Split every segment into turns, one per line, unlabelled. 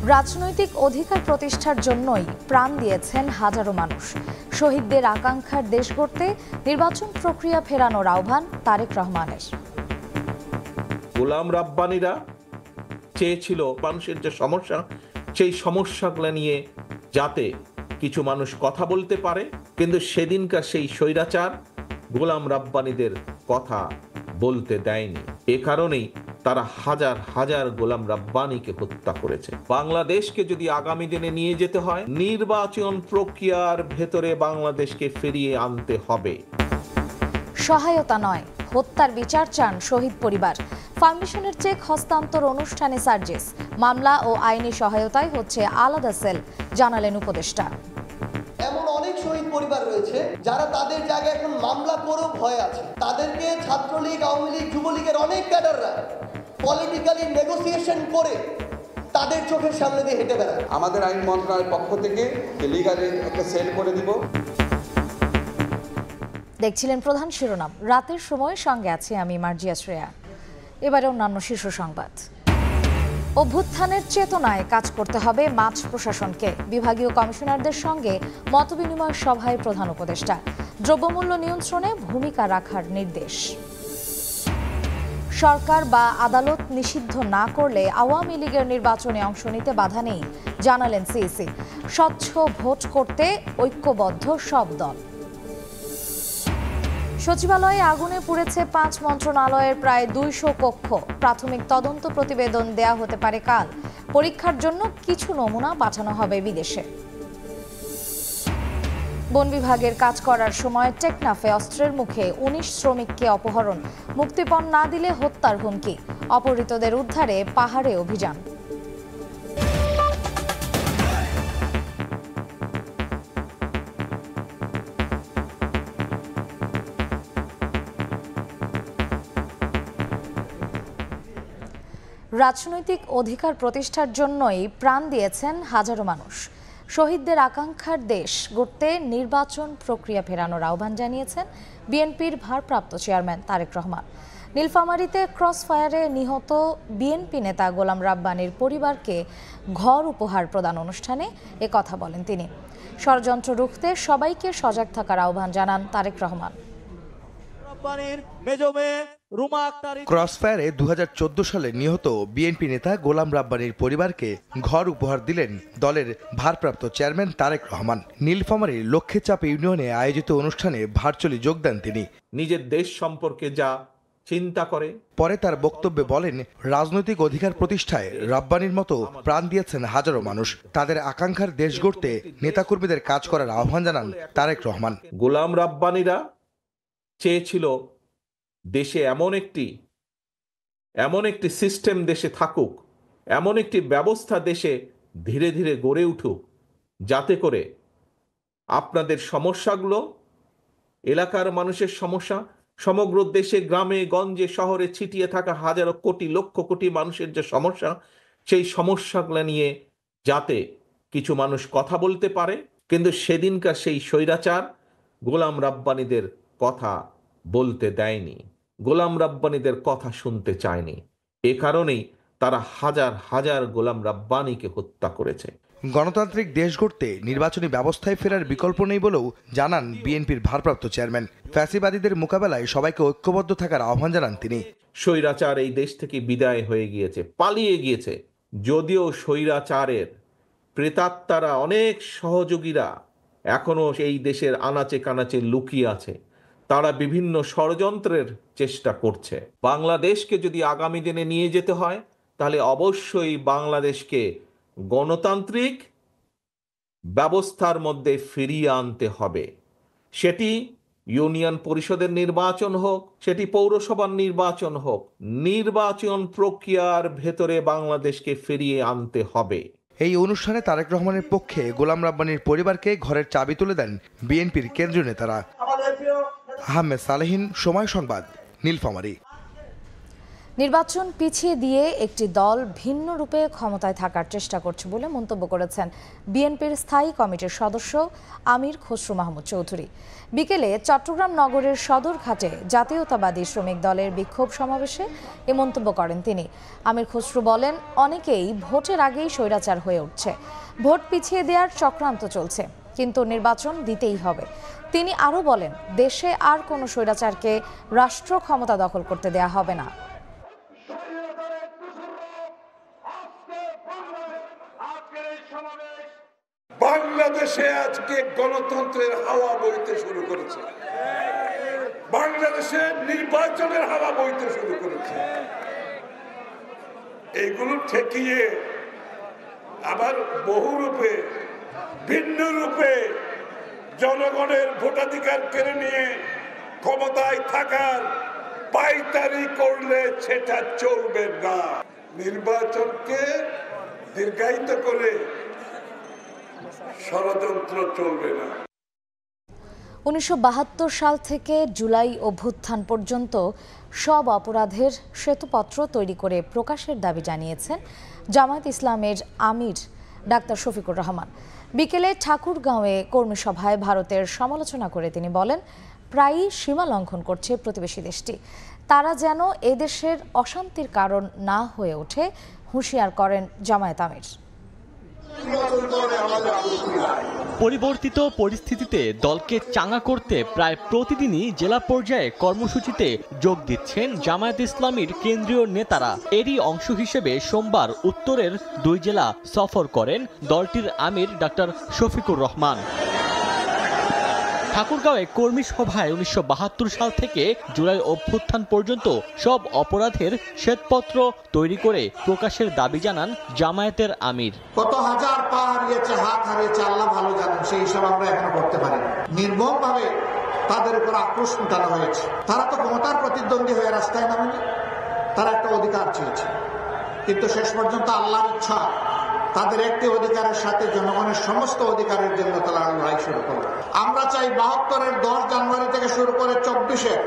রাজনৈতিক অধিকার প্রতিষ্ঠার জন্যই প্রাণ দিয়েছেন হাজারো মানুষ। শহীদদের আকাঙ্ক্ষার দেশ গড়তে নির্বাচন প্রক্রিয়া ফেরানোর আহ্বান তারেক রহমানের।
গোলাম রাব্বানীরা চেয়েছিল মানুষের যে সমস্যা, সেই সমস্যাগুলো নিয়ে যাতে কিছু মানুষ কথা বলতে পারে, কিন্তু সেদিনকার সেই স্বৈরাচার গোলাম রাব্বানীদের কথা বলতে দেয়নি। এ কারণেই তারা হাজার হাজার গোলাম রাব্বানীকে হত্যা করেছে। বাংলাদেশকে যদি আগামী দিনে নিয়ে যেতে হয়, নির্বাচন প্রক্রিয়ার ভেতরে বাংলাদেশকে ফিরিয়ে আনতে হবে।
সহায়তা নয়, হত্যার বিচার চান শহীদ পরিবার। ফাউন্ডেশনের চেক হস্তান্তর অনুষ্ঠানে সার্জিস। মামলা ও আইনি সহায়তায় হচ্ছে আলাদা সেল, জানালেন উপদেষ্টা।
এমন অনেক শহীদ পরিবার রয়েছে যারা তাদের জায়গায় এখন মামলা করেও ভয় আছে। তাদেরকে ছাত্রলীগ, আওয়ামী লীগ, যুবলীগের অনেক ক্যাডাররা পলিটিক্যালি নেগোসিয়েশন করে তাদের চোখের সামনে দিয়ে হেঁটে বেড়ায়।
আমাদের আইন মন্ত্রণালয়ের পক্ষ থেকে লিগালি একটা সেল করে দিব।
দেখছিলেন প্রধান শিরোনাম। রাতের সময় সঙ্গে আছি আমি মার্জিয়া শ্রেয়া। এবারে অন্যান্য শীর্ষ সংবাদ। অভ্যুত্থানের চেতনায় কাজ করতে হবে মাঠ প্রশাসনকে। বিভাগীয় কমিশনারদের সঙ্গে মতবিনিময় সভায় প্রধান উপদেষ্টা। দ্রব্যমূল্য নিয়ন্ত্রণে ভূমিকা রাখার নির্দেশ। সরকার বা আদালত নিষিদ্ধ না করলে আওয়ামী লীগের নির্বাচনে অংশ নিতে বাধা নেই, জানালেন সিইসি। স্বচ্ছ ভোট করতে ঐক্যবদ্ধ সব দল। সচিবালয়ে আগুনে পুড়েছে 5 মন্ত্রণালয়ের প্রায় 200 কক্ষ। প্রাথমিক তদন্ত প্রতিবেদন দেয়া হতে পারে কাল। পরীক্ষার জন্য কিছু নমুনা পাঠানো হবে বিদেশে। বন বিভাগের কাজ করার সময় টেকনাফে অস্ত্রের মুখে 19 শ্রমিককে অপহরণ। মুক্তিপণ না দিলে হত্যার হুমকি। অপহৃতদের উদ্ধারে পাহাড়ে অভিযান। রাজনৈতিক অধিকার প্রতিষ্ঠার জন্যই প্রাণ দিয়েছেন হাজারো মানুষ। শহীদদের আকাঙ্ক্ষার দেশ গড়তে নির্বাচন প্রক্রিয়া ফেরানোর আহ্বান জানিয়েছেন বিএনপির ভারপ্রাপ্ত চেয়ারম্যান তারেক রহমান। নীলফামারীতে ক্রসফায়ারে নিহত বিএনপি নেতা গোলাম রাব্বানীর পরিবারকে ঘর উপহার প্রদান অনুষ্ঠানে কথা বলেন তিনি। ষড়যন্ত্র রুখতে সবাইকে সজাগ থাকার আহ্বান জানান তারেক রহমান।
ক্রসফায়ারে 2014 সালে নিহত বিএনপি নেতা গোলাম রাব্বানীর পরিবারকে ঘর উপহার দিলেন দলের ভারপ্রাপ্ত চেয়ারম্যান তারেক রহমান। নীলফামারীর লক্ষ্মীচাপ ইউনিয়নে আয়োজিত অনুষ্ঠানে ভার্চুয়ালি যোগ দেন তিনি।
নিজের দেশ সম্পর্কে যা চিন্তা করে।
পরে তার বক্তব্যে বলেন, রাজনৈতিক অধিকার প্রতিষ্ঠায় রাব্বানীর মতো প্রাণ দিয়েছেন হাজারো মানুষ। তাদের আকাঙ্ক্ষার দেশ গড়তে নেতাকর্মীদের কাজ করার আহ্বান জানান তারেক রহমান।
গোলাম রাব্বানীরা চেয়েছিল দেশে এমন একটি সিস্টেম দেশে থাকুক, এমন একটি ব্যবস্থা দেশে ধীরে ধীরে গড়ে উঠুক, যাতে করে আপনাদের সমস্যাগুলো, এলাকার মানুষের সমস্যা, সমগ্র দেশে গ্রামে গঞ্জে শহরে ছিটিয়ে থাকা হাজারো কোটি লক্ষ কোটি মানুষের যে সমস্যা, সেই সমস্যাগুলো নিয়ে যাতে কিছু মানুষ কথা বলতে পারে, কিন্তু সেদিনকার সেই স্বৈরাচার গোলাম রাব্বানীদের কথা বলতে দেয়নি, গোলাম রাব্বানীদের কথা শুনতে চায়নি। এ কারণেই তারা হাজার হাজার গোলাম রাব্বানীকে হত্যা করেছে।
গণতান্ত্রিক দেশ গড়তে নির্বাচনী ব্যবস্থায় ফেরার বিকল্প নেই বলেও জানান বিএনপির ভারপ্রাপ্ত চেয়ারম্যান। ফ্যাসিবাদীদের মোকাবেলায় সবাইকে ঐক্যবদ্ধ থাকার আহ্বান জানান তিনি।
স্বৈরাচার এই দেশ থেকে বিদায় হয়ে গিয়েছে, পালিয়ে গিয়েছে। যদিও স্বৈরাচারের প্রেতাত্মারা, অনেক সহযোগীরা এখনো এই দেশের আনাচে কানাচে লুকিয়ে আছে। তারা বিভিন্ন ষড়যন্ত্রের চেষ্টা করছে। বাংলাদেশকে যদি আগামী দিনে নিয়ে যেতে হয়, তাহলে অবশ্যই বাংলাদেশকে গণতান্ত্রিক ব্যবস্থার মধ্যে ফিরিয়ে আনতে হবে। সেটি ইউনিয়ন পরিষদের নির্বাচন হোক, সেটি পৌরসভার নির্বাচন হোক, নির্বাচন প্রক্রিয়ার ভেতরে বাংলাদেশকে ফিরিয়ে আনতে হবে।
এই অনুষ্ঠানে তারেক রহমানের পক্ষে গোলাম রাব্বানীর পরিবারকে ঘরের চাবি তুলে দেন বিএনপির কেন্দ্রীয় নেতারা। আহমেদ সালেহীন, সময় সংবাদ, নীলফামারী।
নির্বাচন পিছিয়ে দিয়ে একটি দল ভিন্ন রূপে ক্ষমতায় থাকার চেষ্টা করছে বলে মন্তব্য করেছেন বিএনপির স্থায়ী কমিটির সদস্য আমির খসরু মাহমুদ চৌধুরী। বিকেলে চট্টগ্রাম নগরের সদরঘাটে জাতীয়তাবাদী শ্রমিক দলের বিক্ষোভ সমাবেশে এ মন্তব্য করেন তিনি। আমির খসরু বলেন, অনেকেই ভোটের আগেই স্বৈরাচার হয়ে উঠছে, ভোট পিছিয়ে দেওয়ার চক্রান্ত চলছে, কিন্তু নির্বাচন দিতেই হবে। তিনি আরও বলেন, দেশে আর কোনো স্বৈরাচারকে রাষ্ট্র ক্ষমতা দখল করতে দেয়া হবে না।
বাংলাদেশে আজকে গণতন্ত্রের হাওয়া বইতে শুরু করেছে, বাংলাদেশে নির্বাচনের হাওয়া বইতে শুরু করেছে। এগুলো ঠেকিয়ে আবার বহু রূপে ভিন্ন রূপে জনগণের ভোটাধিকার কেড়ে নিয়ে ক্ষমতায় থাকার পায়তারি করলে সেটা চলবে না। নির্বাচনকে দীর্ঘায়িত করে ষড়যন্ত্র চলবে না।
1972 সাল থেকে জুলাই অভ্যুত্থান পর্যন্ত সব অপরাধের শ্বেতপত্র তৈরি করে প্রকাশের দাবি জানিয়েছেন জামায়াত ইসলামের আমির ডাক্তার শফিকুর রহমান। বিকেলে ঠাকুরগাঁওয়ে কর্মী সভায় ভারতের সমালোচনা করে তিনি বলেন, প্রায়ই সীমা লঙ্ঘন করছে প্রতিবেশী দেশটি, তারা যেন এদেশের অশান্তির কারণ না হয়ে ওঠে হুঁশিয়ার করেন জামায়াত আমির।
পরিবর্তিত পরিস্থিতিতে দলকে চাঙ্গা করতে প্রায় প্রতিদিনই জেলা পর্যায়ে কর্মসূচিতে যোগ দিচ্ছেন জামায়াত ইসলামীর কেন্দ্রীয় নেতারা। এরই অংশ হিসেবে সোমবার উত্তরের 2 জেলা সফর করেন দলটির আমির ডাক্তার শফিকুর রহমান। ঠাকুরগাঁওয়ে কর্মী সভায় 1972 সাল থেকে জুলাই অভ্যুত্থান পর্যন্ত সব অপরাধের শ্বেতপত্র তৈরি করে প্রকাশের দাবি জানান জামায়াতের আমির।
কত হাজার পা হারিয়েছে, হাত হারিয়েছে, আল্লাহ ভালো জানেন, সেই হিসাব আমরা এখনো করতে পারি। নির্মমভাবে তাদের উপর আক্রোশ উঠানো হয়েছে। তারা তো ক্ষমতার প্রতিদ্বন্দ্বী হয়ে রাস্তায় নামেনি, তারা একটা অধিকার চেয়েছে, কিন্তু শেষ পর্যন্ত আল্লাহর ইচ্ছা তাদের একটি অধিকারের সাথে জনগণের সমস্ত অধিকারের জন্য তারা লড়াই শুরু করবে। আমরা চাই 72-এর 10 জানুয়ারি থেকে শুরু করে 24-এর,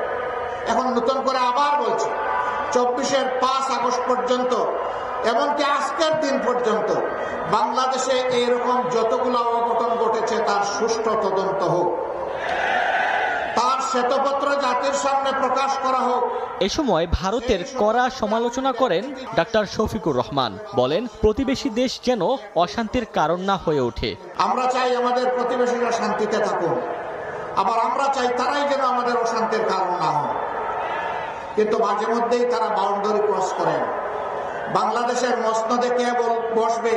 এখন নতুন করে আবার বলছি, 24-এর 5 আগস্ট পর্যন্ত, এমনকি আজকের দিন পর্যন্ত বাংলাদেশে এইরকম যতগুলো অঘটন ঘটেছে তার সুষ্ঠু তদন্ত হোক, তার শ্বেতপত্র জাতির সামনে প্রকাশ করা হোক।
এ সময় ভারতের কড়া সমালোচনা করেন ডাক্তার শফিকুর রহমান। বলেন, প্রতিবেশী দেশ যেন অশান্তির কারণ না হয়ে ওঠে।
আমরা চাই আমাদের প্রতিবেশীরা শান্তিতে থাকুন, আবার আমরা চাই তারাই যেন আমাদের অশান্তির কারণ না হন, কিন্তু মাঝে মধ্যেই তারা বাউন্ডারি ক্রস করেন। বাংলাদেশের মসনদে কে বসবে,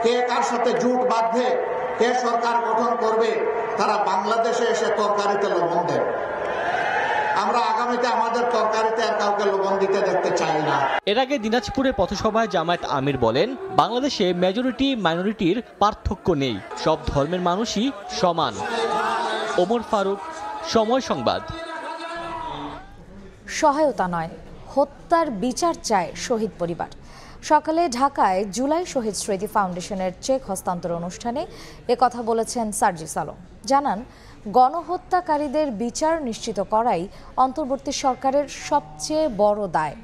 কে কার সাথে জোট বাঁধবে, কে সরকার গঠন করবে, তারা বাংলাদেশে এসে তরকারিতে লবণ দেয়। আমরা আগামীতে আমাদের তরকারিতে আর কাউকে লবণ দিতে দেখতে চাই না।
এর আগে দিনাজপুরে পথসভায় জামায়াত আমির বলেন, বাংলাদেশে মেজরিটি মাইনরিটির পার্থক্য নেই, সব ধর্মের মানুষই সমান। ওমর ফারুক, সময় সংবাদ।
সহায়তা নয়, হত্যার বিচার চায় শহীদ পরিবার। সকালে ঢাকায় জুলাই শহীদ স্মৃতি ফাউন্ডেশনের চেক হস্তান্তর অনুষ্ঠানে একথা বলেছেন সার্জিস আলম। জানান, গণহত্যাকারীদের বিচার নিশ্চিত করাই অন্তর্বর্তী সরকারের সবচেয়ে বড় দায়।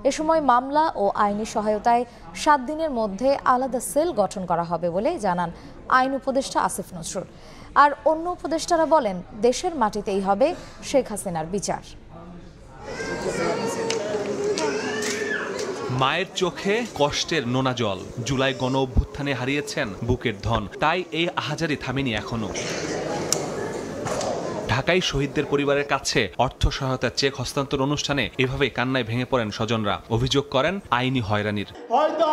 এ সময় মামলা ও আইনি সহায়তায় 7 দিনের মধ্যে আলাদা সেল গঠন করা হবে বলে জানান আইন উপদেষ্টা আসিফ নজরুল। আর অন্য উপদেষ্টারা বলেন, দেশের মাটিতেই হবে শেখ হাসিনার বিচার।
মায়ের চোখে কষ্টের নোনা জল, জুলাই গণ অভ্যুত্থানে হারিয়েছেন বুকের ধন, তাই এই আহাজারি থামেনি এখনো। ঢাকায় শহীদদের পরিবারের কাছে অর্থ সহায়তার চেক হস্তান্তর অনুষ্ঠানে এভাবে কান্নায় ভেঙে পড়েন স্বজনরা। অভিযোগ করেন আইনি হয়রানির।
হয়তো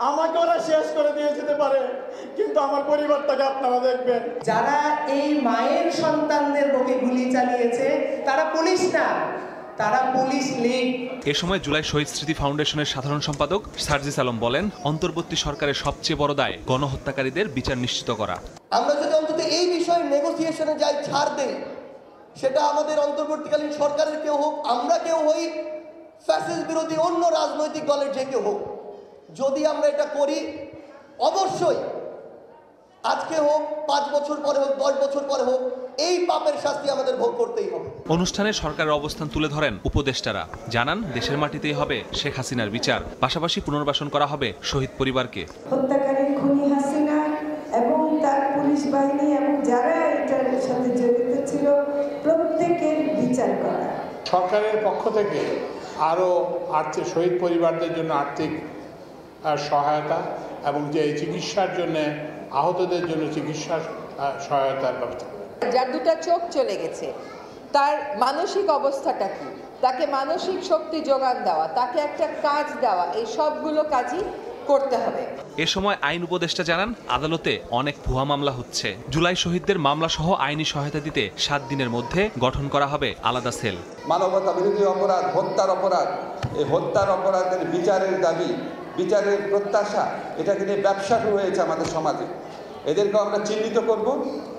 আমাকে ওরা শেষ করে দিয়ে যেতে পারে, কিন্তু আমার পরিবারটাকে আপনারা দেখবেন।
যারা এই মায়ের সন্তানদের বুকে গুলি চালিয়েছে তারা পুলিশ না, তারা পুলিশ লীগ।
এ সময় জুলাই শহীদ স্মৃতি ফাউন্ডেশনের সাধারণ সম্পাদক সার্জিস আলম বলেন, অন্তর্বর্তী সরকারের সবচেয়ে বড় দায় গণহত্যাকারীদের বিচার নিশ্চিত করা।
আমরা যদি অন্তত এই বিষয়ে নেগোসিয়েশনে যাই, ছাড় দেই, সেটা আমাদের অন্তর্বর্তীকালীন সরকারের কেউ হোক, আমরা কেউ হই, ফ্যাসিস্ট বিরোধী অন্য রাজনৈতিক দলের যে কেউ হোক, যদি আমরা এটা করি, অবশ্যই আজকে হোক, 5 বছর পরে হোক, 10 বছর পরে হোক, এই পাপের শাস্তি আমাদের ভোগ করতেই হবে।
অনুষ্ঠানে সরকারের অবস্থান তুলে ধরেন উপদেষ্টারা, জানান দেশের মাটিতেই হবে শেখ হাসিনার বিচার, পাশাপাশি পুনর্বাসন করা হবে শহীদ পরিবারকে।
হত্যাকারী খুনি হাসিনা এবং তার পুলিশ বাহিনী এবং যারা এটার সাথে জড়িত ছিল প্রত্যেকের বিচার করা।
সরকারের পক্ষ থেকে আরও আর্থিক শহীদ পরিবারদের জন্য আর্থিক সহায়তা এবং যে চিকিৎসার জন্য আহতদের জন্য চিকিৎসার সহায়তার ব্যবস্থা।
যার দুটো চোখ চলে গেছে তার মানসিক অবস্থাটা কি, তাকে মানসিক শক্তি যোগান দেওয়া, তাকে একটা কাজ দেওয়া, এই সবগুলো কাজই করতে হবে।
এ সময় আইন উপদেষ্টা জানান, আদালতে অনেক ভুয়া মামলা হচ্ছে। জুলাই শহীদদের মামলা সহ আইনি সহায়তা দিতে 7 দিনের মধ্যে গঠন করা হবে আলাদা সেল।
মানবতা বিরোধী অপরাধ, হত্যার অপরাধ, এই হত্যার অপরাধের বিচারের দাবি, বিচারের প্রত্যাশা, এটাকে নিয়ে ব্যবসা শুরু হয়েছে আমাদের সমাজে। এদেরকে আমরা চিহ্নিত করব,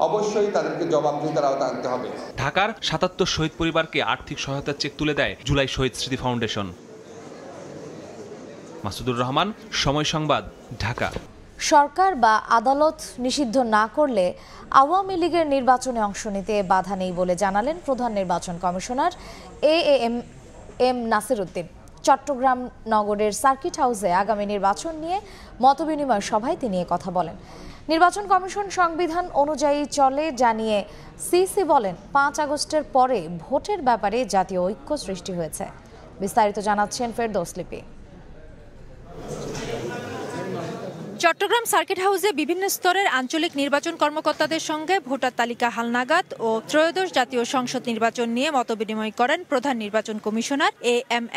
অবশ্যই তাদেরকে জবাবদিহিতার আওতায় আনতে হবে।
ঢাকার 77 শহীদ পরিবারকে আর্থিক সহায়তার চেক তুলে দেয় জুলাই শহীদ স্মৃতি ফাউন্ডেশন। মাসুদুর রহমান, সময় সংবাদ, ঢাকা।
সরকার বা আদালত নিষিদ্ধ না করলে আওয়ামী লীগের নির্বাচনে অংশ নিতে বাধা নেই বলে জানালেন প্রধান নির্বাচন কমিশনার এম নাসির উদ্দিন। চট্টগ্রাম নগরের সার্কিট হাউসে আগামী নির্বাচন নিয়ে মতবিনিময় সভায় তিনি কথা বলেন। নির্বাচন কমিশন সংবিধান অনুযায়ী চলে জানিয়ে সিসি বলেন, 5 আগস্টের পরে ভোটের ব্যাপারে জাতীয় ঐক্য সৃষ্টি হয়েছে। বিস্তারিত জানাচ্ছেন ফেরদৌস লিপি।
চট্টগ্রাম সার্কিট হাউসে বিভিন্ন স্তরের আঞ্চলিক নির্বাচন কর্মকর্তাদের সঙ্গে ভোটার তালিকা হালনাগাদ ও ত্রয়োদশ জাতীয় সংসদ নির্বাচন নিয়ে মতবিনিময় করেন প্রধান নির্বাচন কমিশনার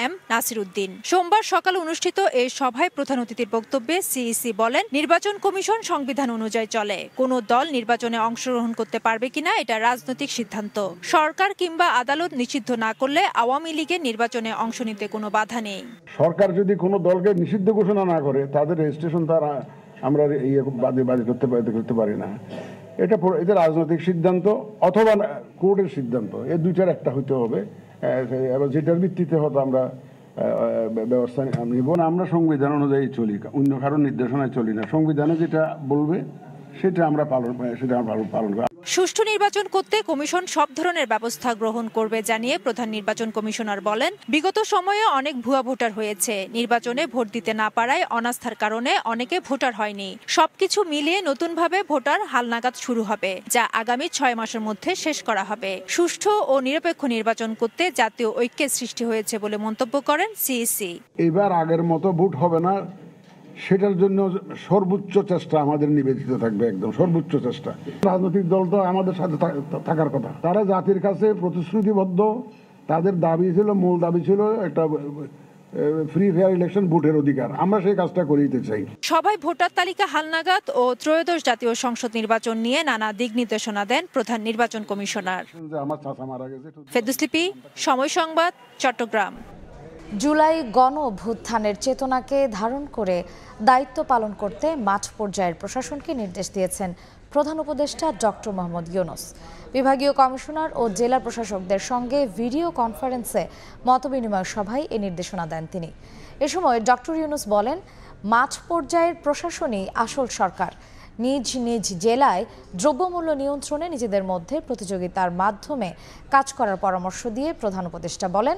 এম নাসির উদ্দিন। সোমবার সকালে অনুষ্ঠিত এই সভায় প্রধান অতিথির বক্তব্যে সিইসি বলেন, নির্বাচন কমিশন সংবিধান অনুযায়ী চলে। কোনো দল নির্বাচনে অংশগ্রহণ করতে পারবে কিনা এটা রাজনৈতিক সিদ্ধান্ত। সরকার কিংবা আদালত নিষিদ্ধ না করলে আওয়ামী লীগের নির্বাচনে অংশ নিতে কোনো বাধা নেই।
সরকার যদি কোনো দলকে নিষিদ্ধ ঘোষণা না করে, তাদের রেজিস্ট্রেশন তারা আমরা বাদে করতে পারি না। এটা রাজনৈতিক সিদ্ধান্ত অথবা কোর্টের সিদ্ধান্ত, এই দুইটার একটা হইতে হবে। এবার যেটার ভিত্তিতে হয়তো আমরা ব্যবস্থা নিব না। আমরা সংবিধান অনুযায়ী চলি, অন্য কারোর নির্দেশনায় চলি না। সংবিধানে যেটা বলবে সেটা আমরা পালন করি।
সুষ্ঠু নির্বাচন করতে কমিশন সব ধরনের ব্যবস্থা গ্রহণ করবে জানিয়ে প্রধান নির্বাচন কমিশনার বলেন, বিগত সময়ে অনেক ভুয়া ভোটার হয়েছে। নির্বাচনে ভোট দিতে না পারায় অনাস্থার কারণে অনেকে ভোটার হয়নি। সবকিছু মিলিয়ে নতুনভাবে ভোটার হালনাগাদ শুরু হবে, যা আগামী 6 মাসের মধ্যে শেষ করা হবে। সুষ্ঠু ও নিরপেক্ষ নির্বাচন করতে জাতীয় ঐক্যের সৃষ্টি হয়েছে বলে মন্তব্য করেন সিইসি।
এবার আগের মতো ভোট হবে না, সেটার জন্য সর্বোচ্চ চেষ্টা আমাদের নিবেদিত থাকবে, একদম সর্বোচ্চ চেষ্টা। রাজনৈতিক দল তো আমাদের সাথে থাকার কথা, তারা জাতির কাছে প্রতিশ্রুতিবদ্ধ। তাদের দাবি ছিল, মূল দাবি ছিল একটা ফ্রি ফেয়ার ইলেকশন, ভোটের অধিকার। আমরা সেই কাজটা করিতে চাই।
সভায় ভোটার তালিকা হালনাগাদ ও ত্রয়োদশ জাতীয় সংসদ নির্বাচন নিয়ে নানা দিক নির্দেশনা দেন প্রধান নির্বাচন কমিশনার। ফেরদৌস লিপি, সময় সংবাদ, চট্টগ্রাম।
জুলাই গণ অভ্যুত্থানের চেতনাকে ধারণ করে দায়িত্ব পালন করতে মাঠ পর্যায়ের প্রশাসনকে নির্দেশ দিয়েছেন প্রধান উপদেষ্টা ডক্টর মোহাম্মদ ইউনূস। বিভাগীয় কমিশনার ও জেলা প্রশাসকদের সঙ্গে ভিডিও কনফারেন্সে মতবিনিময় সভায় এ নির্দেশনা দেন তিনি। এ সময় ডক্টর ইউনূস বলেন, মাঠ পর্যায়ের প্রশাসনই আসল সরকার। নিজ নিজ জেলায় দ্রব্যমূল্য নিয়ন্ত্রণে নিজেদের মধ্যে প্রতিযোগিতার মাধ্যমে কাজ করার পরামর্শ দিয়ে প্রধান উপদেষ্টা বলেন,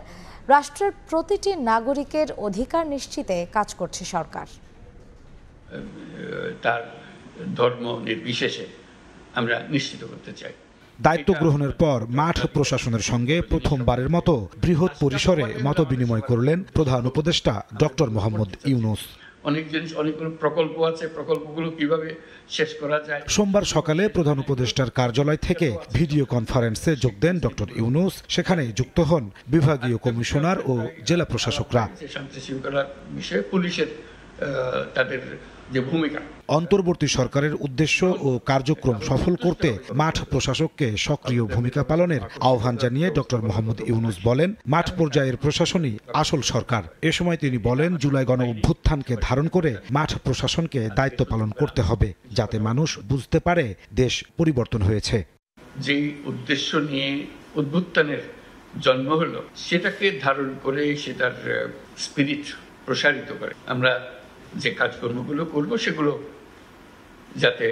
রাষ্ট্রের প্রতিটি নাগরিকের অধিকার নিশ্চিতে কাজ করছে সরকার।
তার ধর্ম নির্বিশেষে আমরা নিশ্চিত করতে চাই।
দায়িত্ব গ্রহণের পর মাঠ প্রশাসনের সঙ্গে প্রথমবারের মতো বৃহৎ পরিসরে মতবিনিময় করলেন প্রধান উপদেষ্টা ডক্টর মোহাম্মদ ইউনূস।
অনেকগুলো প্রকল্প আছে, প্রকল্পগুলো কিভাবে শেষ করা যায়।
সোমবার সকালে প্রধান উপদেষ্টার কার্যালয় থেকে ভিডিও কনফারেন্সে যোগ দেন ডক্টর ইউনূস। সেখানে যুক্ত হন বিভাগীয় কমিশনার ও জেলা প্রশাসকরা।
শান্তি শৃঙ্খলার বিষয়ে পুলিশের তাদের যে ভূমিকা,
অন্তর্বর্তী সরকারের উদ্দেশ্য ও কার্যক্রম সফল করতে মাঠ প্রশাসককে সক্রিয় ভূমিকা পালনের আহ্বান জানিয়ে ডক্টর মোহাম্মদ ইউনূস বলেন, মাঠ পর্যায়ের প্রশাসনই আসল সরকার। এ সময় তিনি বলেন, জুলাই গণ অভ্যুত্থানকে ধারণ করে মাঠ প্রশাসনকে দায়িত্ব পালন করতে হবে, যাতে মানুষ বুঝতে পারে দেশ পরিবর্তন হয়েছে।
যে উদ্দেশ্য নিয়ে অভ্যুত্থানের জন্ম হলো, সেটাকে ধারণ করে সেটার স্পিরিট প্রসারিত করে আমরা যে কাজকর্মগুলো করব, সেগুলো যাতে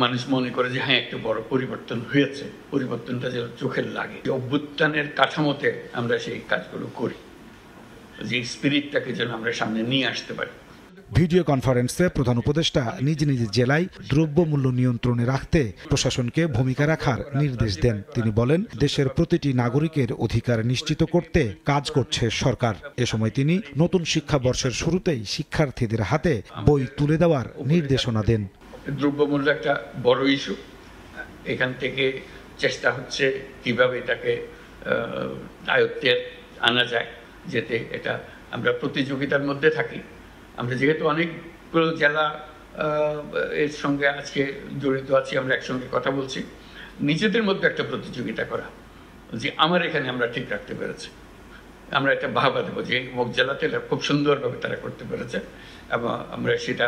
মানুষ মনে করে যে হ্যাঁ একটা বড় পরিবর্তন হয়েছে, পরিবর্তনটা যেন চোখের লাগে। অভ্যুত্থানের কাঠামোতে আমরা সেই কাজগুলো করি, যে স্পিরিটটাকে যেন আমরা সামনে নিয়ে আসতে পারি।
ভিডিও কনফারেন্সে প্রধান উপদেষ্টা নিজ নিজ জেলায় দ্রব্যমূল্য নিয়ন্ত্রণে রাখতে প্রশাসনকে ভূমিকা রাখার নির্দেশ দেন। তিনি বলেন, দেশের প্রতিটি নাগরিকের অধিকার নিশ্চিত করতে কাজ করছে সরকার। এ সময় তিনি নতুন শিক্ষাবর্ষের শুরুতেই শিক্ষার্থীদের হাতে বই তুলে দেওয়ার নির্দেশনা দেন।
দ্রব্যমূল্য একটা বড় ইস্যু, এখান থেকে চেষ্টা হচ্ছে কিভাবে এটাকে আয়ত্তে আনা যায়, যাতে এটা আমরা প্রতিযোগিতার মধ্যে থাকি। আমরা যেহেতু অনেকগুলো জেলা এর সঙ্গে আজকে জড়িত আছি, আমরা একসঙ্গে কথা বলছি, নিজেদের মধ্যে একটা প্রতিযোগিতা করা যে আমার এখানে আমরা ঠিক রাখতে পেরেছি, আমরা একটা বাহবা দেবো যে অমুক জেলাতে খুব সুন্দরভাবে তারা করতে পেরেছে, এবং আমরা সেটা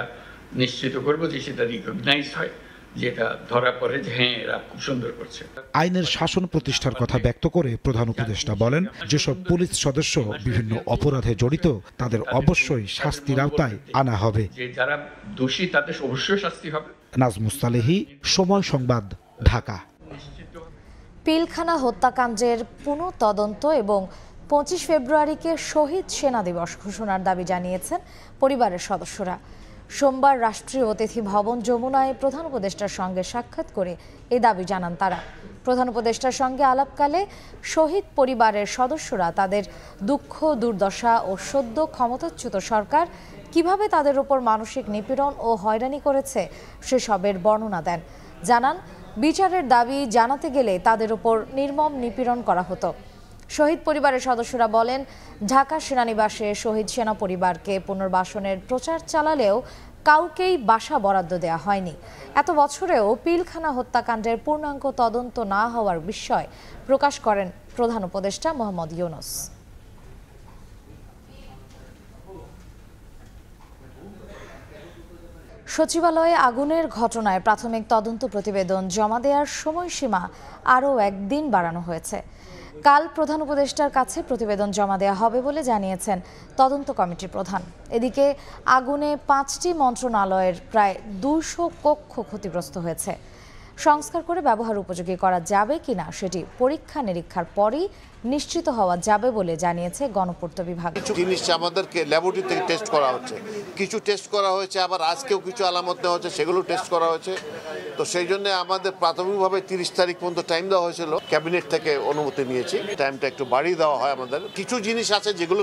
নিশ্চিত করবো যে সেটা রিকগনাইজ হয়, যেটা ধরা পড়ে যে হ্যাঁ এরা খুব সুন্দর করছে।
আইনের শাসন প্রতিষ্ঠার কথা ব্যক্ত করে প্রধান উপদেষ্টা বলেন, যেসব পুলিশ সদস্য বিভিন্ন অপরাধে জড়িত তাদের অবশ্যই শাস্তির আওতায় আনা হবে।
যে যারা দোষী তাদের অবশ্যই শাস্তি হবে।
নাজমুস সালেহী, সময় সংবাদ, ঢাকা।
পিলখানা হত্যাকাণ্ডের পুনঃ তদন্ত এবং 25 ফেব্রুয়ারিকে শহীদ সেনা দিবস ঘোষণার দাবি জানিয়েছেন পরিবারের সদস্যরা। সোমবার রাষ্ট্রীয় অতিথি ভবন যমুনায় প্রধান উপদেষ্টার সঙ্গে সাক্ষাৎ করে এই দাবি জানান তারা। প্রধান উপদেষ্টার সঙ্গে আলাপকালে শহীদ পরিবারের সদস্যরা তাদের দুঃখ, দুর্দশা ও সদ্য ক্ষমতাচ্যুত সরকার কিভাবে তাদের উপর মানসিক নিপীড়ন ও হয়রানি করেছে সেসবের বর্ণনা দেন। জানান, বিচারের দাবি জানাতে গেলে তাদের উপর নির্মম নিপীড়ন করা হতো। শহীদ পরিবারের সদস্যরা বলেন, ঢাকা সেনানিবাসে শহীদ সেনা পরিবারকে পুনর্বাসনের প্রচার চালালেও কাউকেই বাসা বরাদ্দ দেওয়া হয়নি। এত বছরেও পিলখানা হত্যাকাণ্ডের পূর্ণাঙ্গ তদন্ত না হওয়ার বিস্ময় প্রকাশ করেন প্রধান উপদেষ্টা মোহাম্মদ ইউনূস। সচিবালয়ে আগুনের ঘটনায় প্রাথমিক তদন্ত প্রতিবেদন জমা দেওয়ার সময়সীমা আরও একদিন বাড়ানো হয়েছে। কাল প্রধান উপদেষ্টার কাছে প্রতিবেদন জমা দেওয়া হবে বলে জানিয়েছেন তদন্ত কমিটির প্রধান। এদিকে আগুনে 5টি মন্ত্রণালয়ের প্রায় 200 কক্ষ ক্ষতিগ্রস্ত হয়েছে। সংস্কার করে ব্যবহার উপযোগী করা যাবে কিনা সেটি পরীক্ষা নিরীক্ষার পরই নিশ্চিত হওয়া যাবে বলে জানিয়েছে গণপূর্ত বিভাগ।
কিছু জিনিস আমাদেরকে ল্যাবরেটরি থেকে টেস্ট করা হচ্ছে, কিছু টেস্ট করা হয়েছে, আবার আজকেও কিছু আলামত নেওয়া হচ্ছে, সেগুলো টেস্ট করা হয়েছে। তো সেই জন্য আমাদের প্রাথমিকভাবে 30 তারিখ পর্যন্ত টাইম দেওয়া হয়েছিল, ক্যাবিনেট থেকে অনুমতি নিয়েছি, টাইমটা একটু বাড়িয়ে দেওয়া হয়। আমাদের কিছু জিনিস আছে যেগুলো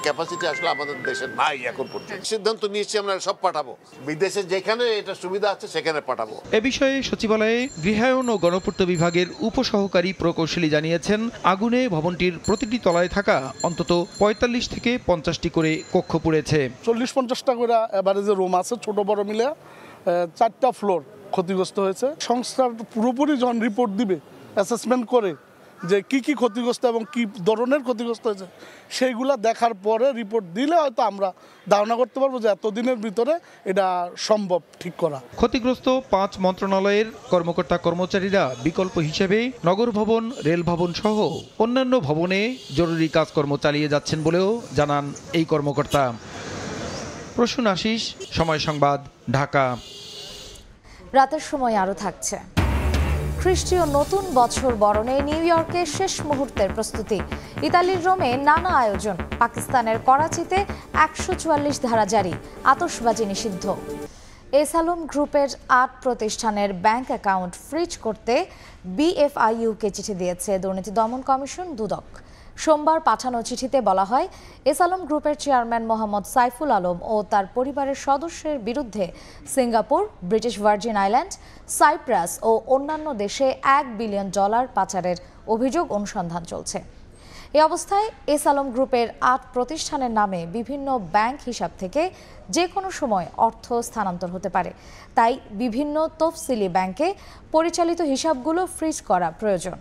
ক্যাপাসিটি আসলে আমাদের দেশে নাই এখন পর্যন্ত। সিদ্ধান্ত নিয়েছি আমরা সব পাঠাবো, বিদেশে যেখানে এটা সুবিধা আছে সেখানে পাঠাবো।
এ বিষয়ে সচিবালয়ে গৃহায়ন ও গণপূর্ত বিভাগের উপসহকারী প্রকৌশলী জানিয়েছেন, আগুনে ভবনটির প্রতিটি তলায় থাকা অন্তত 45 থেকে 50টি করে কক্ষ পুড়েছে।
40-50টা করে এবারে যে রুম আছে ছোট বড় মিলে 4টা ফ্লোর ক্ষতিগ্রস্ত হয়েছে। সংস্থার পুরোপুরি যখন রিপোর্ট দিবে অ্যাসেসমেন্ট করে যে কি কি ক্ষতিগ্রস্ত এবং কি ধরনের ক্ষতিগ্রস্ত হয়েছে, সেইগুলা দেখার পরে রিপোর্ট দিলে হয়তো আমরা ধারণা করতে পারবো যে এতদিনের ভিতরে এটা সম্ভব ঠিক করা।
ক্ষতিগ্রস্ত 5 মন্ত্রণালয়ের কর্মকর্তা কর্মচারীরা বিকল্প হিসেবে নগর ভবন, রেল ভবন সহ অন্যান্য ভবনে জরুরি কাজকর্ম চালিয়ে যাচ্ছেন বলেও জানান এই কর্মকর্তা। প্রসূন আশিস, সময় সংবাদ, ঢাকা।
রাতের সময় আরও থাকছে খ্রিস্টীয় নতুন বছর বরণে নিউ ইয়র্কের শেষ মুহূর্তের প্রস্তুতি। ইতালির রোমে নানা আয়োজন। পাকিস্তানের করাচিতে 144 ধারা জারি, আতশবাজি নিষিদ্ধ। এসালম গ্রুপের 8 প্রতিষ্ঠানের ব্যাংক অ্যাকাউন্ট ফ্রিজ করতে বিএফআইইউকে চিঠি দিয়েছে দুর্নীতি দমন কমিশন দুদক। সোমবার পাঠানো চিঠিতে বলা হয়, এসালম গ্রুপের চেয়ারম্যান মোহাম্মদ সাইফুল আলম ও তার পরিবারের সদস্যের বিরুদ্ধে Singapore, British Virgin Island, Cyprus ও অন্যান্য দেশে $1 বিলিয়ন পাচারের অভিযোগ অনুসন্ধান চলছে। এই অবস্থায় এসালম গ্রুপের 8 প্রতিষ্ঠানের নামে বিভিন্ন ব্যাংক হিসাব থেকে যে কোনো সময় অর্থ স্থানান্তর হতে পারে। তাই বিভিন্ন তফসিলি ব্যাংকে পরিচালিত হিসাবগুলো ফ্রিজ করা প্রয়োজন।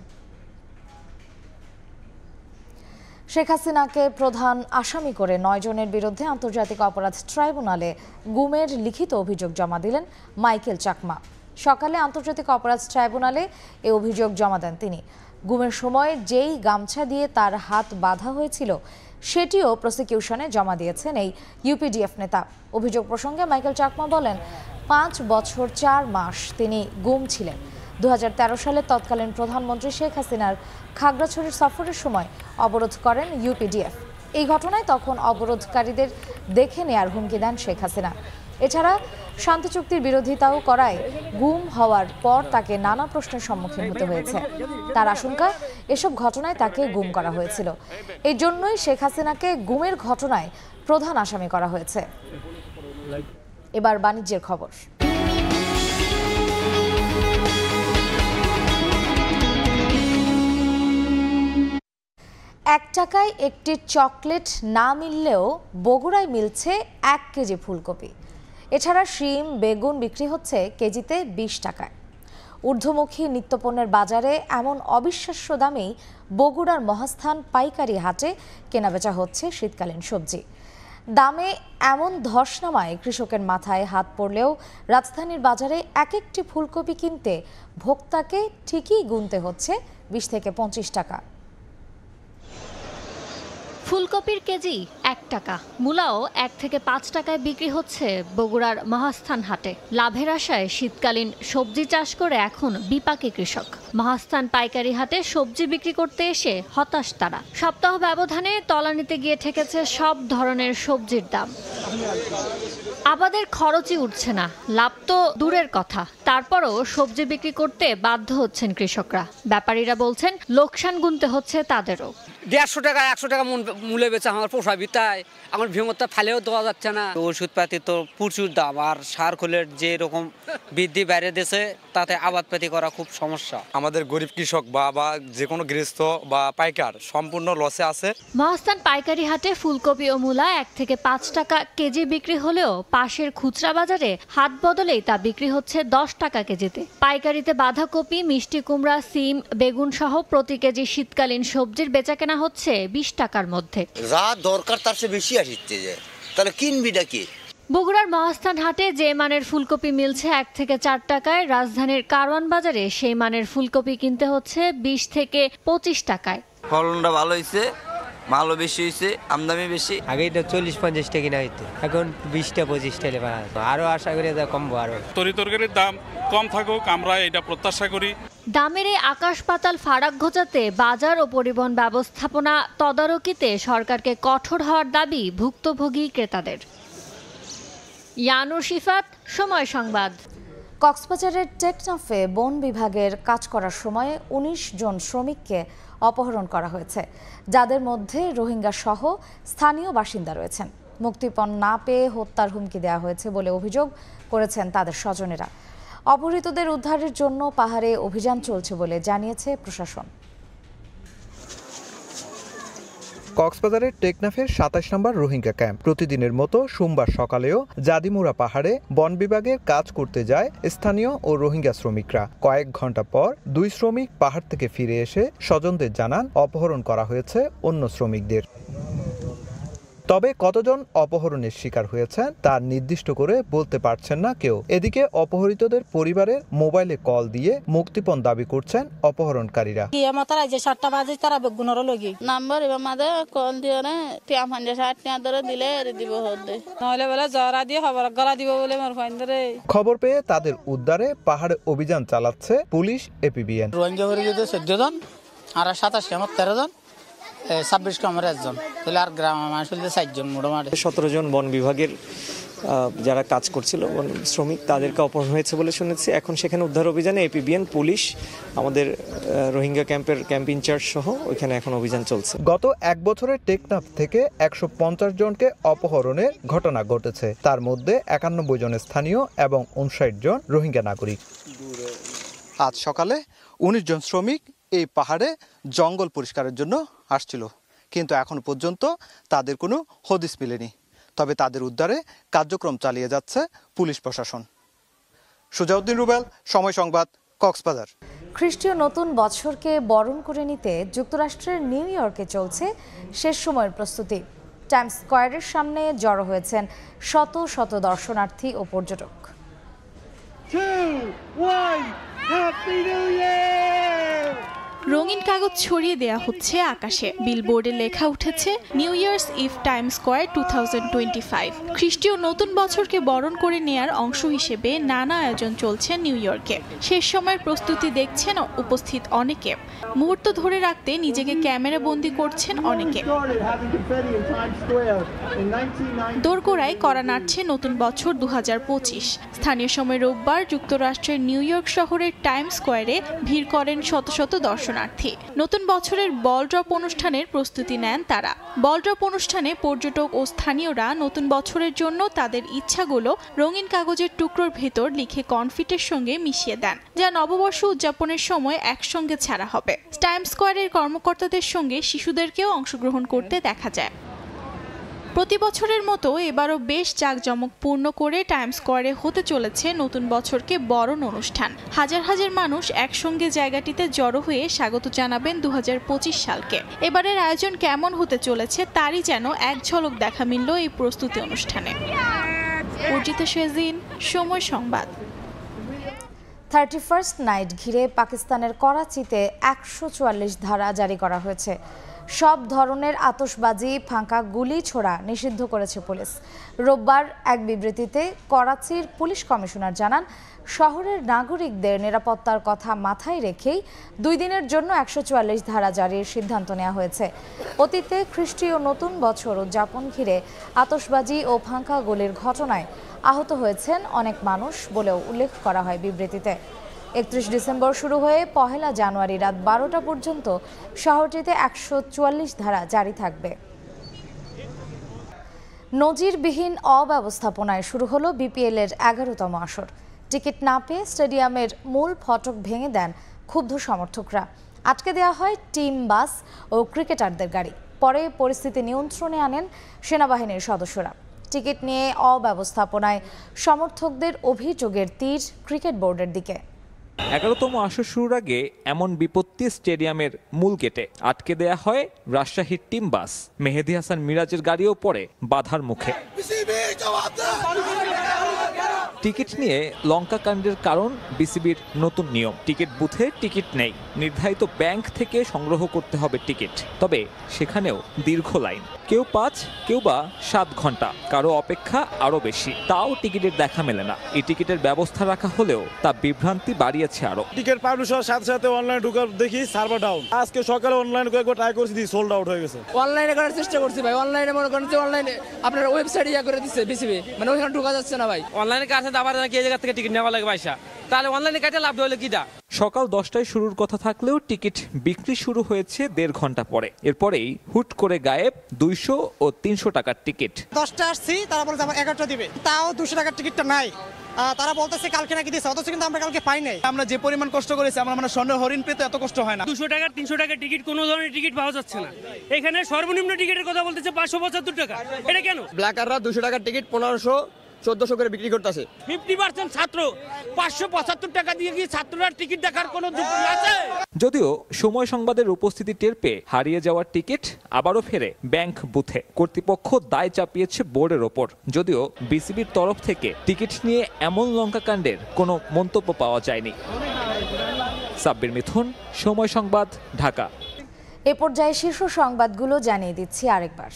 শেখ হাসিনাকে প্রধান আসামি করে 9 জনের বিরুদ্ধে আন্তর্জাতিক অপরাধ ট্রাইব্যুনালে গুমের লিখিত অভিযোগ জমা দিলেন মাইকেল চাকমা। সকালে আন্তর্জাতিক অপরাধ ট্রাইব্যুনালে এই অভিযোগ জমা দেন তিনি। গুমের সময় যেই গামছা দিয়ে তার হাত বাঁধা হয়েছিল সেটিও প্রসিকিউশনে জমা দিয়েছেন এই ইউপিডিএফ নেতা। অভিযোগ প্রসঙ্গে মাইকেল চাকমা বলেন, 5 বছর 4 মাস তিনি গুম ছিলেন। 2013 সালে তৎকালীন প্রধানমন্ত্রী শেখ হাসিনার খাগড়াছড়ির সফরের সময় অবরোধ করেন ইউপিডিএফ। এই ঘটনায় তখন অবরোধকারীদের দেখে নেয়ার হুমকি দেন শেখ হাসিনা। এছাড়া শান্তি চুক্তির বিরোধিতাও করায় গুম হওয়ার পর তাকে নানা প্রশ্নের সম্মুখীন হতে হয়েছে। তার আশঙ্কা, এসব ঘটনায় তাকে গুম করা হয়েছিল। এই জন্যই শেখ হাসিনাকে গুমের ঘটনায় প্রধান আসামি করা হয়েছে। এবার বাণিজ্যের খবর। এক টাকায় একটি চকলেট না মিললেও বগুড়ায় মিলছে 1 কেজি ফুলকপি। এছাড়া শিম, বেগুন বিক্রি হচ্ছে কেজিতে 20 টাকায়। ঊর্ধ্বমুখী নিত্যপণ্যের বাজারে এমন অবিশ্বাস্য দামেই বগুড়ার মহাস্থান পাইকারি হাটে কেনাবেচা হচ্ছে শীতকালীন সবজি। দামে এমন ধস নামায় কৃষকের মাথায় হাত পড়লেও রাজধানীর বাজারে এক একটি ফুলকপি কিনতে ভোক্তাকে ঠিকই গুনতে হচ্ছে 20 থেকে 25 টাকা।
ফুলকপির কেজি 1 টাকা, মূলাও 1 থেকে 5 টাকায় বিক্রি হচ্ছে বগুড়ার মহাস্থান হাটে। লাভের আশায় শীতকালীন সবজি চাষ করে এখন বিপাকে কৃষক। মহাস্থান পাইকারি হাটে সবজি বিক্রি করতে এসে হতাশ তারা। সপ্তাহ ব্যবধানে তলানিতে গিয়ে ঠেকেছে সব ধরনের সবজির দাম। আবাদের খরচই উঠছে না, লাভ তো দূরের কথা। তারপরও সবজি বিক্রি করতে বাধ্য হচ্ছেন কৃষকরা। ব্যাপারীরা বলছেন লোকসান গুনতে হচ্ছে তাদেরও।
150 টাকা 100 টাকা মূল্যে বেচা আমার পোষাবি, তাই আমার ভেঙরটা ফেলেও দেওয়া যাচ্ছে না। ওষুধপাতি তো প্রচুর দাম, আর সার খোলের যে রকম বৃদ্ধি বেড়ে দিয়েছে তাতে আবাদপাতি করা খুব সমস্যা।
আমাদের গরিব কৃষক বা যে কোনো গৃহস্থ বা পাইকার সম্পূর্ণ লসে আছে।
মহাস্থান পাইকারি হাটে ফুলকপি ও মূলা 1 থেকে 5 টাকা কেজি বিক্রি হলেও পাশের খুচরা বাজারে হাত বদলেই তা বিক্রি হচ্ছে 10 টাকা কেজিতে। পাইকারিতে বাঁধাকপি, মিষ্টি কুমড়া, সিম, বেগুন সহ প্রতি কেজি শীতকালীন সবজির বেচাকেনা হচ্ছে 20 টাকার মধ্যে।
যা দরকার তার চেয়ে বেশি আসছে, যে তাহলে কিনবিটা কি?
বগুড়ার মহাস্থান হাটে যে মানের ফুলকপি মিলছে 1 থেকে 4 টাকায়, রাজধানীর কারওয়ান বাজারে সেই মানের ফুলকপি কিনতে হচ্ছে 20 থেকে 25 টাকায়।
ফলনটা ভালো হয়েছে, মালও বেশি হয়েছে, আমদামি বেশি।
আগে এটা 40-50 টাকা কিনা হইতো, এখন 20-25 টাকা পাওয়া। আরো আশা করি কমবো। আরো
তরিতরকারির দাম কম থাকুক, আমরা এটা প্রত্যাশা করি।
দামের এই আকাশ পাতাল ফারাক ঘোচাতে বাজার ও পরিবহন ব্যবস্থাপনা তদারকিতে সরকারকে কঠোর হওয়ার দাবি ভুক্তভোগী ক্রেতাদের। ইয়ানুর শিফাত, সময় সংবাদ।
কক্সবাজারের টেকনাফে বন বিভাগের কাজ করার সময় 19 জন শ্রমিককে অপহরণ করা হয়েছে, যাদের মধ্যে রোহিঙ্গা সহ স্থানীয় বাসিন্দা রয়েছেন। মুক্তিপণ না পেয়ে হত্যার হুমকি দেওয়া হয়েছে বলে অভিযোগ করেছেন তাদের স্বজনেরা। অপহৃতদের উদ্ধারের জন্য পাহাড়ে অভিযান চলছে বলে জানিয়েছে প্রশাসন।
কক্সবাজারের টেকনাফের 27 নম্বর রোহিঙ্গা ক্যাম্প প্রতিদিনের মতো সোমবার সকালেও জাদিমুরা পাহাড়ে বন বিভাগের কাজ করতে যায় স্থানীয় ও রোহিঙ্গা শ্রমিকরা। কয়েক ঘন্টা পর 2 শ্রমিক পাহাড় থেকে ফিরে এসে স্বজনদের জানান অপহরণ করা হয়েছে অন্য শ্রমিকদের। তবে কতজন অপহরণের শিকার হয়েছেন তা নির্দিষ্ট করে বলতে পারছেন না কেউ। এদিকে অপহৃতদের পরিবারের মোবাইলে কল দিয়ে মুক্তিপণ দাবি করছেন অপহরণকারীরা। খবর পেয়ে তাদের উদ্ধারে পাহাড়ে অভিযান চালাচ্ছে পুলিশ, এপিবিএন।
আর 27 আমার 13 জন, 26 আমার 1 জন, তাহলে আর গ্রাম মানুষ 4 জন মোটামুটি।
17 জন বন বিভাগের যারা কাজ করছিল বন শ্রমিক, তাদেরকে অপহরণ হয়েছে বলে শুনেছি। এখন সেখানে উদ্ধার অভিযানে এপিবিএন, পুলিশ, আমাদের রোহিঙ্গা ক্যাম্পের ক্যাম্প ইনচার্জ সহ ওইখানে এখন অভিযান চলছে।
গত 1 বছরে টেকনাফ থেকে 150 জনকে অপহরণের ঘটনা ঘটেছে। তার মধ্যে 91 জন স্থানীয় এবং 59 জন রোহিঙ্গা নাগরিক। আজ সকালে 19 জন শ্রমিক এই পাহাড়ে জঙ্গল পরিষ্কারের জন্য আসছিল, কিন্তু এখন পর্যন্ত তাদের কোনো হদিস মেলেনি। তবে তাদের উদ্ধারে কার্যক্রম চালিয়ে যাচ্ছে পুলিশ প্রশাসন। সুজাউদ্দিন রুবেল, সময় সংবাদ, কক্সবাজার।
খ্রিস্টীয় নতুন বছরকে বরণ করে নিতে যুক্তরাষ্ট্রের নিউ ইয়র্কে চলছে শেষ সময়ের প্রস্তুতি। টাইমস স্কয়ারের সামনে জড়ো হয়েছেন শত শত দর্শনার্থী ও পর্যটক।
2, 1, Happy New Year!
রঙিন কাগজ ছড়িয়ে দেয়া হচ্ছে আকাশে। বিলবোর্ডে লেখা উঠেছে new year's eve Times Square 2025। খ্রিস্টীয় নতুন বছরকে বরণ করে নেয়ার অংশ হিসেবে নানা আয়োজন চলছে নিউ ইয়র্কে। শেষ সময়ের প্রস্তুতি দেখছেন উপস্থিত অনেকে। মুহূর্ত ধরে রাখতে নিজেকে ক্যামেরা বন্দী করছেন অনেকে। দোরগোড়ায় কড়া নাড়ছে নতুন বছর 2025। স্থানীয় সময় রোববার যুক্তরাষ্ট্রের নিউ ইয়র্ক শহরের টাইম স্কয়ারে ভিড় করেন শত শত দর্শনার্থী। নতুন বছরের বল ড্রপ অনুষ্ঠানের প্রস্তুতি নেন তারা। বল ড্রপ অনুষ্ঠানে পর্যটক ও স্থানীয়রা নতুন বছরের জন্য তাদের ইচ্ছাগুলো রঙিন কাগজের টুকরোর ভেতর লিখে কনফিটের সঙ্গে মিশিয়ে দেন, যা নববর্ষ উদযাপনের সময় একসঙ্গে ছাড়া হবে। টাইম স্কয়ারের কর্মকর্তাদের সঙ্গে শিশুদেরকেও অংশগ্রহণ করতে দেখা যায়। প্রতি বছরের মতো এবারও বেশ জাঁকজমকপূর্ণ করে টাইম স্কয়ারে হতে চলেছে নতুন বছরকে বরণ অনুষ্ঠান। হাজার হাজার মানুষ একসঙ্গে জায়গাটিতে জড়ো হয়ে স্বাগত জানাবেন 2025 সালকে। এবারের আয়োজন কেমন হতে চলেছে তারই যেন এক ঝলক দেখা মিলল এই প্রস্তুতি অনুষ্ঠানে। অর্জিতা শেজিন, সময় সংবাদ।
31st নাইট ঘিরে পাকিস্তানের করাচিতে 144 ধারা জারি করা হয়েছে। সব ধরনের আতশবাজি, ফাঁকা গুলি ছোড়া নিষিদ্ধ করেছে পুলিশ। রোববার এক বিবৃতিতে করাচির পুলিশ কমিশনার জানান, শহরের নাগরিকদের নিরাপত্তার কথা মাথায় রেখেই 2 দিনের জন্য 144 ধারা জারির সিদ্ধান্ত নেওয়া হয়েছে। অতীতে খ্রিস্টীয় নতুন বছর উদযাপন ঘিরে আতশবাজি ও ফাঁকা গুলির ঘটনায় আহত হয়েছেন অনেক মানুষ বলেও উল্লেখ করা হয় বিবৃতিতে। 31 ডিসেম্বর শুরু হয়ে 1 জানুয়ারি রাত 12টা পর্যন্ত শহরটিতে 144 ধারা জারি থাকবে। নজিরবিহীন অব্যবস্থাপনায় শুরু হলো বিপিএল এর 11তম আসর। টিকিট না পেয়ে স্টেডিয়ামের মূল ফটক ভেঙে দেন ক্ষুব্ধ সমর্থকরা। আটকে দেওয়া হয় টিম বাস ও ক্রিকেটারদের গাড়ি। পরে পরিস্থিতি নিয়ন্ত্রণে আনেন সেনাবাহিনীর সদস্যরা। টিকিট নিয়ে অব্যবস্থাপনায় সমর্থকদের অভিযোগের তীর ক্রিকেট বোর্ডের দিকে।
11তম আসর শুরুর আগে এমন বিপত্তি স্টেডিয়ামের মূল গেটে। আটকে দেয়া হয় রাজশাহীর টিম বাস। মেহেদী হাসান মিরাজের গাড়িও পড়ে বাধার মুখে। টিকিট নিয়ে লঙ্কা কাণ্ডের কারণ বিসিবির নতুন নিয়ম। টিকিট বুথে টিকিট নেই, নির্ধারিত ব্যাংক থেকে সংগ্রহ করতে হবে টিকিট। তবে সেখানেও দীর্ঘ লাইন, কেউ 5, কেউ বা 7 ঘন্টা, কারো অপেক্ষা আরো বেশি। তাও টিকিটের দেখা মেলে না। এই টিকিটের ব্যবস্থা রাখা হলেও তা বিভ্রান্তি বাড়িয়েছে আরো।
টিকিট পাবলিশ হওয়ার সাথে সাথে অনলাইন ঢুকার দেখি সার্ভার ডাউন। আজকে সকালে অনলাইন করে ট্রাই করছি, সোল্ড আউট হয়ে গেছে।
অনলাইনে করার চেষ্টা করছি ভাই, অনলাইনে মনে করেন যে অনলাইনে আপনার ওয়েবসাইটে করে দিচ্ছে বিসিবি, মানে ওখানে ঢোকা যাচ্ছে না ভাই। অনলাইনে কাছে আবার কি জায়গা থেকে টিকিট নেওয়া লাগে পয়সা, তাহলে অনলাইনে কাটে লাভ হলো কিটা।
সকাল 10টায় শুরুর কথা থাকলেও টিকিট বিক্রি শুরু হয়েছে 1.5 ঘন্টা পরে। এরপরেই হুট করে গায়েব 200 ও 300 টাকার টিকিট।
10টা আসছি, তারা বলে 11টা দিবে, তাও 200 টাকার টিকিটটা নাই। তারা বলতেছে কালকে নাকি দিয়েছে, অথচ কিন্তু আমরা কালকে পাই নাই।
আমরা যে পরিমাণ কষ্ট করেছি, আমরা মানে স্বর্ণ হরিণ পেতে এত কষ্ট হয় না।
200 টাকার 300 টাকার টিকিট কোনো ধরনের টিকিট পাওয়া যাচ্ছে না। এখানে সর্বনিম্ন টিকিটের কথা বলতেছে 575 টাকা। এটা কেন?
ব্ল্যাকাররা 200 টাকার টিকিট 1500 1400 করে বিক্রি করতেছে।
50% ছাত্র 575 টাকা দিয়ে কি ছাত্ররা টিকিট দেখার কোনো যুক্তি আছে?
যদিও সময় সংবাদের উপস্থিতি টের পেয়ে হারিয়ে যাওয়ার টিকিট আবারও ফেরে ব্যাংক বুথে। কর্তৃপক্ষ দায় চাপিয়েছে বোর্ডের ওপর। যদিও বিসিবির তরফ থেকে টিকিট নিয়ে এমন লঙ্কাকাণ্ডের কোনো মন্তব্য পাওয়া যায়নি। সাব্বির মিথুন, সময় সংবাদ, ঢাকা।
এ পর্যায়ে শীর্ষ সংবাদগুলো জানিয়ে দিচ্ছি আরেকবার।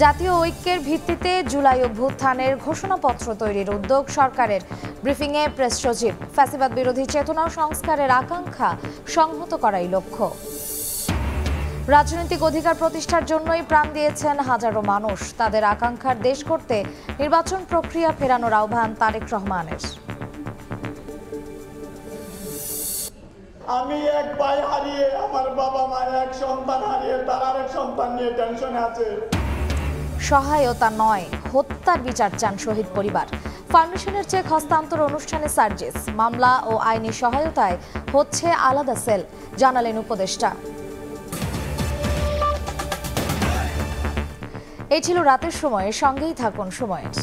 জাতীয় ঐক্যের ভিত্তিতে জুলাই অভ্যুত্থানের ঘোষণাপত্র তৈরির উদ্যোগ সরকারের। ব্রিফিংয়ে প্রেস সচিব। ফ্যাসিবাদ বিরোধী চেতনা ও সংস্কারের আকাঙ্ক্ষা সংহত করাই লক্ষ্য। রাজনৈতিক অধিকার প্রতিষ্ঠার জন্যই প্রাণ দিয়েছেন হাজারো মানুষ। তাদের আকাঙ্ক্ষার দেশ করতে নির্বাচন প্রক্রিয়া ফেরানোর আহ্বান তারেক রহমানের।
আমি এক ভাই হারিয়ে, আমার বাবা মায়ের এক সন্তান হারিয়ে, তার আরেক সন্তান নিয়ে টেনশনে আছে।
সহায়তা নয়, হত্যার বিচার চান শহীদ পরিবার। ফাউন্ডেশনের চেক হস্তান্তর অনুষ্ঠানে সার্জিস। মামলা ও আইনি সহায়তায় হচ্ছে আলাদা সেল, জানালেন উপদেষ্টা। এই ছিল রাতের সময়, সঙ্গেই থাকুন সময়ের।